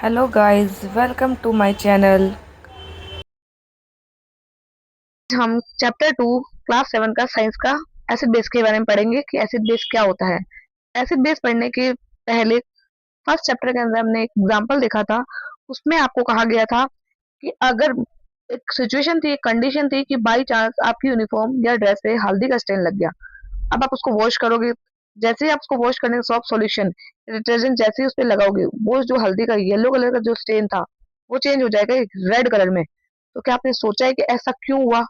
Hello guys, welcome to my channel. हम chapter 2 class 7 का science का एसिड बेस के बारे में पढ़ेंगे कि एसिड बेस क्या होता है। एसिड बेस पढ़ने के पहले फर्स्ट चैप्टर के अंदर हमने एक एग्जांपल देखा था। उसमें आपको कहा गया था कि अगर एक सिचुएशन थी, एक कंडीशन थी कि बाई चांस आपकी यूनिफॉर्म या ड्रेस पे हल्दी का स्टेन लग गया। अब आप उसको वॉश करोगे, जैसे ही आप उसको वॉश करने सॉफ्ट सॉल्यूशन डिटर्जेंट जैसे ही उस पे लगाओगे, वो जो हल्दी का येलो कलर का जो स्टेन था वो चेंज हो जाएगा रेड कलर में। तो क्या आपने सोचा है कि ऐसा क्यों हुआ?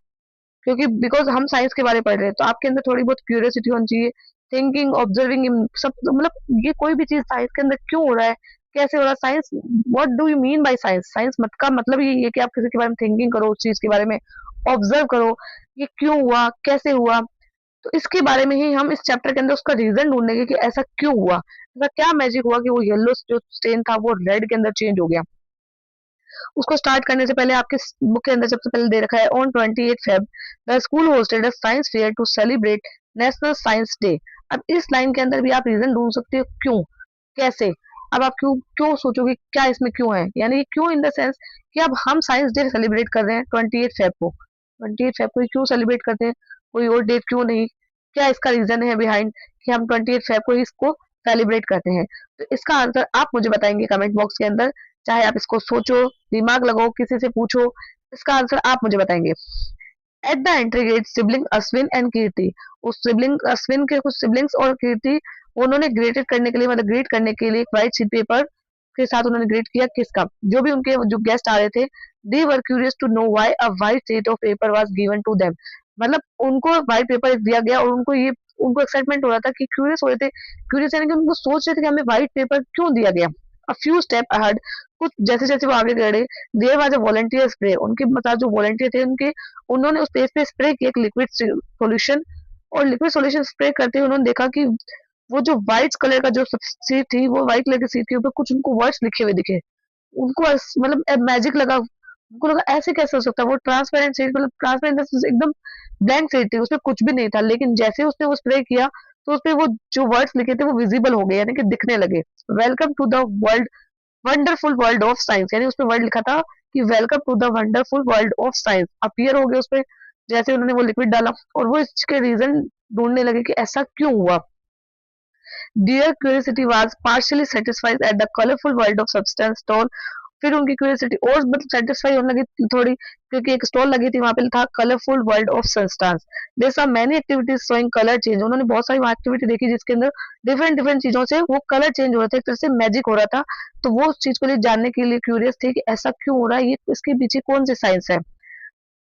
क्योंकि बिकॉज हम साइंस के बारे में पढ़ रहे हैं तो आपके अंदर थोड़ी बहुत क्यूरियोसिटी होनी चाहिए। थिंकिंग, ऑब्जर्विंग, सब मतलब ये कोई भी चीज साइंस के अंदर क्यों हो रहा है, कैसे हो रहा है, science what do you mean by science. Science मत का मतलब ये है कि आप किसी के बारे में थिंकिंग करो, उस चीज के बारे में ऑब्जर्व करो, ये क्यों हुआ, कैसे हुआ। तो इसके बारे में ही हम इस चैप्टर के अंदर उसका रीजन ढूंढेंगे कि ऐसा क्यों हुआ, ऐसा क्या मैजिक हुआ कि वो येलो जो स्टेन था वो रेड के अंदर चेंज हो गया। उसको स्टार्ट करने से पहले आपके बुक के अंदर सबसे पहले दे रखा है on 28 Feb the school hosted a science fair to celebrate national science day. अब इस लाइन के अंदर भी आप रीजन ढूंढ सकते हो क्यों, कैसे। अब आप क्यों क्यों सोचोगे क्या इसमें क्यों है, यानी कि क्यों इन द सेंस कि अब हम साइंस डे सेलिब्रेट कर रहे हैं 28 फेब को। 28 फेब को क्यों सेलिब्रेट करते हैं, कोई और डेट क्यों नहीं, क्या इसका रीजन है बिहाइंड कि हम 28 फेब को इसको सेलिब्रेट करते हैं। तो इसका आंसर आप मुझे बताएंगे कमेंट बॉक्स के अंदर। चाहे आप इसको सोचो, दिमाग लगाओ, किसी से पूछो, इसका आंसर आप मुझे बताएंगे। At the entry gate sibling Ashwin and Kirti, उस सिबलिंग अश्विन के कुछ सिबलिंग्स और कीर्ति उन्होंने ग्रेटेड करने के लिए, मतलब ग्रेट करने के लिए एक व्हाइट शीट पेपर के साथ उन्होंने ग्रेट किया किसका, जो भी उनके जो गेस्ट आ रहे थे। They were curious to know why a white sheet of paper was given to them. मतलब उनको व्हाइट पेपर दिया गया और उनको एक्साइटमेंट हो रहा था कि क्यूरियस हो रहे थे, क्यूरियस यानी कि उनको सोच रहे थे कि हमें व्हाइट पेपर क्यों दिया गया। अ फ्यू स्टेप अहेड, कुछ जैसे जैसे वो आगे बढ़े, there was a volunteer spray, उनके मतलब जो वॉलंटियर थे उनके, उन्होंने उस पेज पे स्प्रे किया एक लिक्विड सॉल्यूशन। और लिक्विड सॉल्यूशन स्प्रे करते हुए उन्होंने देखा कि वो जो व्हाइट कलर का जो सीट थी, वो व्हाइट कलर की सीट के ऊपर कुछ उनको वर्ड्स लिखे हुए दिखे। उनको मतलब मैजिक लगा, उनको लगा ऐसे कैसे हो सकता है। वो ट्रांसपेरेंट सीट, मतलब ट्रांसपेरेंट एकदम ब्लैंक सीट थी, उसमें कुछ भी नहीं था, लेकिन जैसे उसने वो स्प्रे किया तो उसपे वो जो वर्ड्स लिखे थे वो विजिबल हो गए, यानी कि दिखने लगे। Welcome to the world, wonderful world of science, यानी उसपे वर्ड लिखा था कि welcome to the wonderful world of science appear हो गए उसपे, जैसे उन्होंने वो लिक्विड डाला। और वो इसके रीजन ढूंढने लगे कि ऐसा क्यों हुआ। Their curiosity was partially satisfied at the colorful world of substance stall। फिर उनकी क्यूरियोसिटी और मतलब सेटिस्फाई होने लगी थोड़ी, क्योंकि एक स्टॉल लगी थी वहां पे था colourful world of substance. There are many activities showing colour change, उन्होंने बहुत सारी एक्टिविटी देखी जिसके अंदर डिफरेंट डिफरेंट चीजों से वो कलर चेंज हो रहा था, एक तरह से मैजिक हो रहा था। तो वो उस चीज को लिए जानने के लिए क्यूरियस थे कि ऐसा क्यों हो रहा है, ये इसके पीछे कौन सी साइंस है।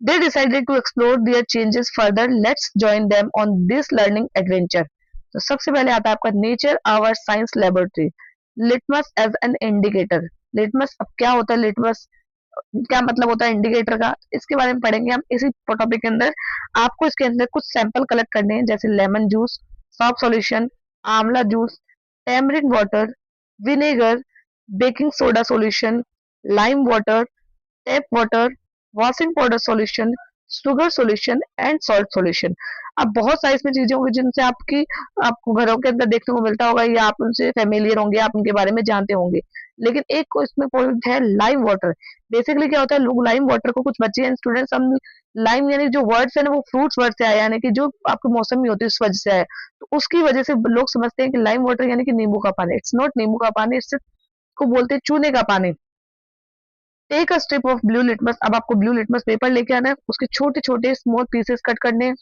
They decided to explore their changes further, let's join them on this learning adventure. तो सबसे पहले आता है आपका nature our science laboratory, litmus as an indicator. Litmus, अब क्या होता है लिटमस, क्या मतलब होता है इंडिकेटर का, इसके बारे में पढ़ेंगे हम इसी टॉपिक के अंदर। आपको इसके अंदर कुछ सैंपल कलेक्ट करने हैं, जैसे लेमन जूस, सॉफ्ट सॉल्यूशन, आंवला juice, tamarind water, vinegar, baking soda solution, lime water, tap water, washing powder solution, sugar solution and salt solution. अब बहुत सारी इसमें चीजें होंगी जिनसे आपको घरों के अंदर देखने को मिलता होगा, या आप उनसे फेमिलियर होंगे, आप उनके बारे में जानते होंगे। लेकिन एक को इसमें पॉइंट है लाइम वाटर। बेसिकली क्या होता है, लोग लाइम वाटर को, कुछ बच्चे एंड स्टूडेंट्स, हम लाइम यानी जो वर्ड्स है ना वो फ्रूट्स वर्ड से आया, यानी कि जो आपके मौसम में होती है उस वजह से आया। तो उसकी वजह से लोग समझते हैं कि लाइम वाटर यानी कि नींबू का पानी। इट्स नॉट नींबू का पानी, इससे को बोलते हैं चूने का पानी। Take a strip of blue litmus, अब आपको ब्लू लिटमस पेपर लेके आना है, उसके छोटे छोटे स्मॉल पीसेस कट करने हैं।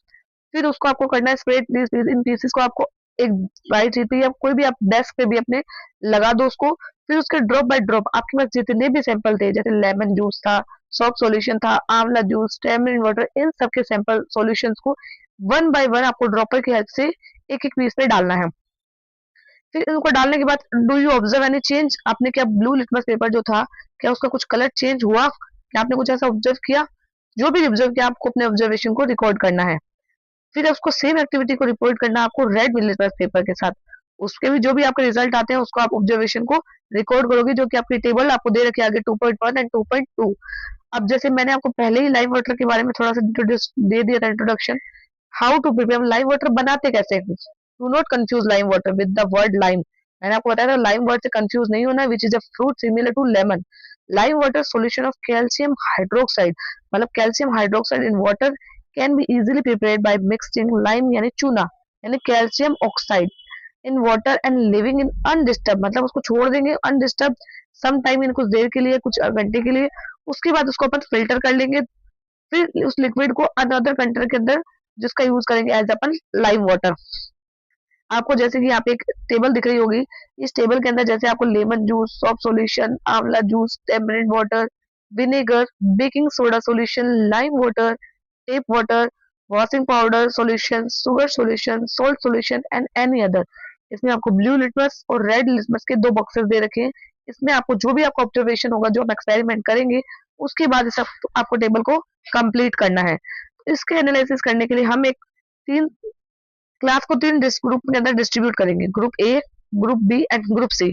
फिर उसको आपको करना है स्प्रेड दिस, इन पीसेस को आपको एक वाइट शीट पे या कोई भी आप डेस्क पे भी अपने लगा दो उसको। फिर उसके ड्रॉप बाय ड्रॉप आपके पास जितने भी सैंपल थे, जैसे लेमन जूस था, सॉफ्ट सॉल्यूशन था, आंवला जूस, टेमरिन वाटर, इन सबके सैंपल सॉल्यूशंस को वन बाय वन आपको ड्रॉपर की हेल्प से एक एक पीस पे डालना है। फिर इनको डालने के बाद do you observe any change, आपने क्या ब्लू लिटमस पेपर जो था, क्या उसका कुछ कलर चेंज हुआ, क्या आपने कुछ ऐसा ऑब्जर्व किया। जो भी ऑब्जर्व किया आपको अपने ऑब्जर्वेशन को रिकॉर्ड करना है। फिर उसको सेम एक्टिविटी को रिपोर्ट करना है आपको रेड लिटमस पेपर के साथ। उसके भी जो भी आपके रिजल्ट आते हैं उसको आप ऑब्जर्वेशन को रिकॉर्ड करोगे, जो कि आपकी टेबल आपको दे रखी है आगे 2.1 एंड 2.2। अब जैसे मैंने आपको पहले ही लाइम वाटर के बारे में थोड़ा सा इंट्रोड्यूस दे दिया था, introduction. How to prepare, lime water बनाते कैसे, do not confuse lime water with the word lime. मैंने आपको बताया था लाइम वाटर से कंफ्यूज नहीं होना, which is a fruit similar to lemon. Lime water solution of calcium hydroxide, मतलब calcium hydroxide in water can be easily prepared by mixing lime यानी चूना यानी calcium oxide in water and living in undisturbed, मतलब उसको छोड़ देंगे undisturbed some time, इन कुछ देर के लिए, कुछ घंटे के लिए। उसके बाद उसको अपन फिल्टर कर लेंगे, फिर उस लिक्विड को अनदर कंटेनर के अंदर जिसका यूज करेंगे एज अपन लाइम वाटर। आपको जैसे कि यहाँ पे एक टेबल दिख रही होगी, इस टेबल के अंदर जैसे आपको लेमन जूस, सॉप सॉल्यूशन, आंवला juice, tamarind water, vinegar, baking soda solution, lime water, tape water, washing powder solution, sugar solution, salt solution and any other. इसमें आपको ब्लू लिटमस और रेड लिटमस के दो बॉक्सेस दे रखे हैं। इसमें आपको जो भी आपका ऑब्जर्वेशन होगा, जो हम एक्सपेरिमेंट करेंगे, उसके बाद इस आपको टेबल को कंप्लीट करना है। इसके एनालिसिस करने के लिए हम एक तीन क्लास को तीन ग्रुप के अंदर डिस्ट्रीब्यूट करेंगे, group A, group B and group C.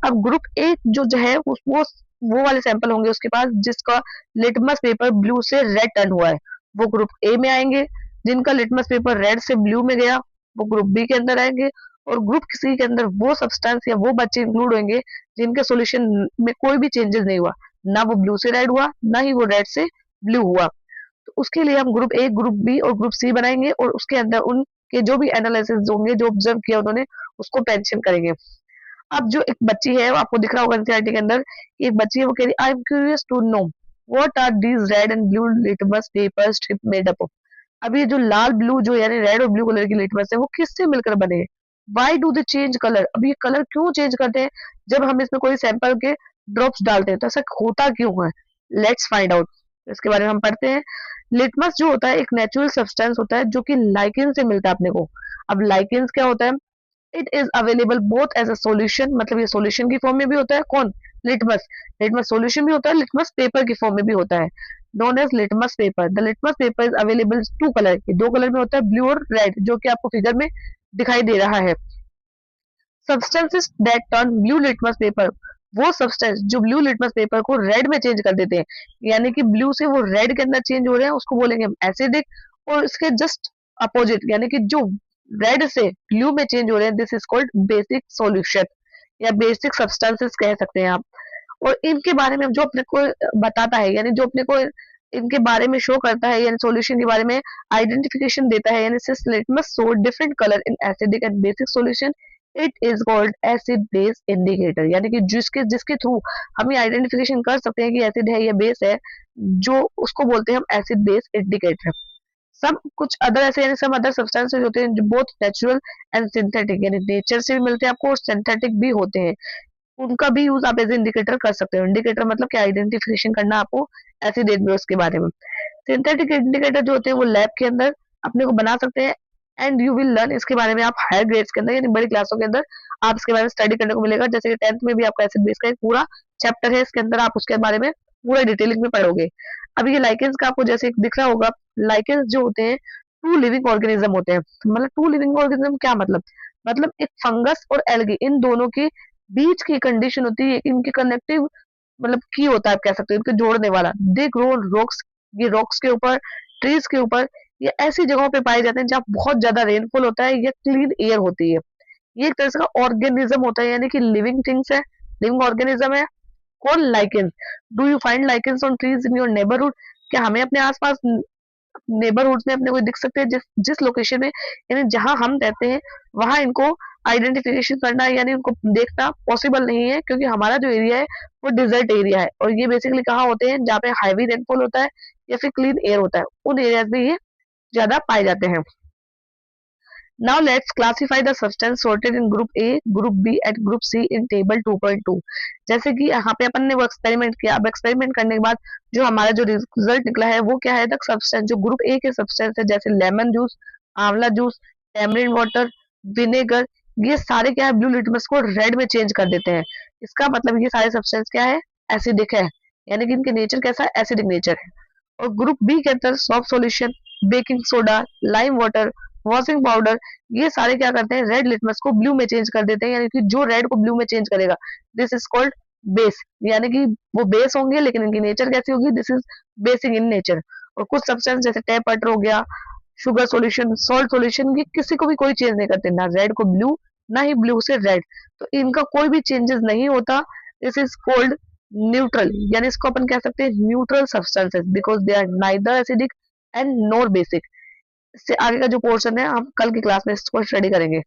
अब ग्रुप ए जो है वो वाले सैंपल होंगे उसके पास जिसका लिटमस पेपर ब्लू से रेड टर्न हुआ है, वो ग्रुप ए में आएंगे। जिनका लिटमस पेपर रेड से ब्लू में गया वो ग्रुप बी के अंदर आएंगे। और ग्रुप सी के अंदर वो सब्सटेंस या वो बच्चे इंक्लूड होंगे जिनके सॉल्यूशन में कोई भी चेंजेस नहीं हुआ, ना वो ब्लू से रेड हुआ ना ही वो रेड से ब्लू हुआ। तो उसके लिए हम ग्रुप ए, ग्रुप बी और ग्रुप सी बनाएंगे और उसके अंदर उनके जो भी एनालिसिस होंगे, जो ऑब्जर्व किया उन्होंने, उसको मेंशन करेंगे। अब जो एक बच्ची है, वो आपको दिख रहा होगा एनसीईआरटी के अंदर, एक बच्ची है, वो कह रही I am curious to know what are these red and blue litmus paper strip made up of. अब ये जो लाल ब्लू जो यानी रेड और ब्लू कलर की लिटमस है वो किससे मिलकर बने हैं? Why do they change colour? अब ये कलर क्यों चेंज करते हैं जब हम इसमें कोई सैंपल के ड्रॉप्स डालते हैं? तो ऐसा होता क्यों है? Let's find out. इसके बारे में हम पढ़ते हैं। लिटमस जो होता है एक नेचुरल सब्सटेंस होता है जो कि लाइकेन से मिलता है अपने को। अब लाइकेन क्या होता है? It is available both as a solution, मतलब ये सॉल्यूशन की फॉर्म में भी होता है। कौन? लिटमस। लिटमस सॉल्यूशन भी होता है, लिटमस पेपर की फॉर्म में भी होता है, known as litmus paper. The litmus paper is available to colour, ये दो कलर में होता है, ब्लू और रेड, जो कि आपको फिगर में दिखाई दे रहा है। Substances that turn blue litmus paper, वो सब्सटेंस जो ब्लू लिटमस पेपर को रेड में चेंज कर देते हैं, यानी कि ब्लू से वो रेड के अंदर चेंज हो रहे हैं, उसको बोलेंगे हम एसिडिक। और इसके जस्ट अपोजिट यानी कि जो रेड से ब्लू में चेंज हो रहे हैं, this is called basic solution या बेसिक सब्सटेंसेस कह सकते हैं आप। और इनके बारे में जो अपने को बताता है, यानी जो अपने को इनके बारे में शो करता है, यानी सॉल्यूशन के बारे में आइडेंटिफिकेशन देता है, यानी सिस litmus show different colour in acidic and basic solution, it is called acid base indicator. यानी कि जिसके जिसके थ्रू हम ये आइडेंटिफिकेशन कर सकते हैं कि एसिड है या बेस है, जो उसको बोलते हैं हम एसिड बेस इंडिकेटर। सब कुछ अदर ऐसे यानी सब अदर सब्सटेंसेस होते हैं जो बोथ नेचुरल एंड सिंथेटिक, यानी नेचर से भी मिलते हैं आपको और सिंथेटिक भी होते हैं, उनका भी यूज आप एज इंडिकेटर कर सकते हो। इंडिकेटर मतलब क्या? आइडेंटिफिकेशन करना आपको एसिड बेस के बारे में। सिंथेटिक इंडिकेटर जो होते हैं वो लैब के अंदर अपने को बना सकते हैं एंड यू विल लर्न इसके बारे में आप हायर ग्रेड्स के अंदर यानी बड़ी क्लासों के अंदर आप इसके बारे में स्टडी करने को मिलेगा। जैसे कि 10th में भी आपका एसिड बेस का एक पूरा चैप्टर है, इसके अंदर आप उसके बारे में पूरा डिटेलिंग में पढ़ोगे। अब ये लाइकेंस का आपको जैसे दिख रहा होगा, लाइकेंस जो होते हैं टू लिविंग ऑर्गेनिज्म होते हैं। मतलब टू लिविंग ऑर्गेनिज्म क्या मतलब? मतलब एक फंगस और एल्गी, इन दोनों के बीच की कंडीशन होती है, इनके कनेक्टिव मतलब की होता है, आप कह सकते हो इनको जोड़ने वाला। दे ग्रो रॉक्स, ये रॉक्स के ऊपर, ट्रीज के ऊपर, ये ऐसी जगहों पे पाए जाते हैं जहाँ बहुत ज्यादा रेनफॉल होता है या क्लीन एयर होती है। ये एक तरह से का ऑर्गेनिज्म होता है, यानी कि लिविंग थिंग्स है, लिविंग ऑर्गेनिज्म है। कौन? Lichens. Do you find lichens on trees in your neighbourhood? क्या हमें अपने आसपास नेबरहुड में अपने को दिख सकते हैं? जिस जिस लोकेशन में यानी जहां हम रहते हैं वहां इनको आइडेंटिफिकेशन करना यानी उनको देखना पॉसिबल नहीं है, क्योंकि हमारा जो एरिया है वो डिजर्ट एरिया है और ये बेसिकली कहाँ होते हैं? जहाँ पे हाईवी रेनफॉल होता है या फिर क्लीन एयर होता है, उन एरियाज में ये ज्यादा पाए जाते हैं। Now let's classify the substance sorted in group A, group B and group C in table 2.2। जैसे कि यहाँ पे अपन ने वो एक्सपेरिमेंट किया, अब एक्सपेरिमेंट करने के बाद जो हमारा जो रिजल्ट निकला है वो क्या है? द सब्सटेंस जो ग्रुप ए के सब्सटेंस है जैसे लेमन जूस, आंवला जूस, टैमरिंड वाटर, विनेगर, ये सारे क्या है? ब्लू लिटमस को रेड में चेंज कर देते हैं। इसका मतलब ये सारे सब्सटेंस क्या है? एसिडिक है, यानी कि इनके नेचर कैसा है? एसिडिक नेचर है। और ग्रुप बी के अंदर soft solution, baking soda, lime water, washing powder, ये सारे क्या करते हैं? रेड लिटमस को ब्लू में चेंज कर देते हैं, यानी कि जो रेड को ब्लू में चेंज करेगा दिस इज कॉल्ड बेस, यानी कि वो बेस होंगे लेकिन इनकी नेचर कैसी होगी? This is basic in nature. और कुछ सब्सटेंस जैसे टैप वाटर हो गया, शुगर सॉल्यूशन, सॉल्ट सॉल्यूशन, ये किसी को भी कोई चेंज नहीं करते, ना रेड को ब्लू ना ही ब्लू से रेड। तो इनका कोई भी चेंजेस नहीं होता। दिस इज कोल्ड न्यूट्रल, यानी इसको अपन कह सकते हैं neutral substances, because they are neither acidic and nor basic. इससे आगे का जो पोर्शन है हम कल की क्लास में इसको स्टडी करेंगे।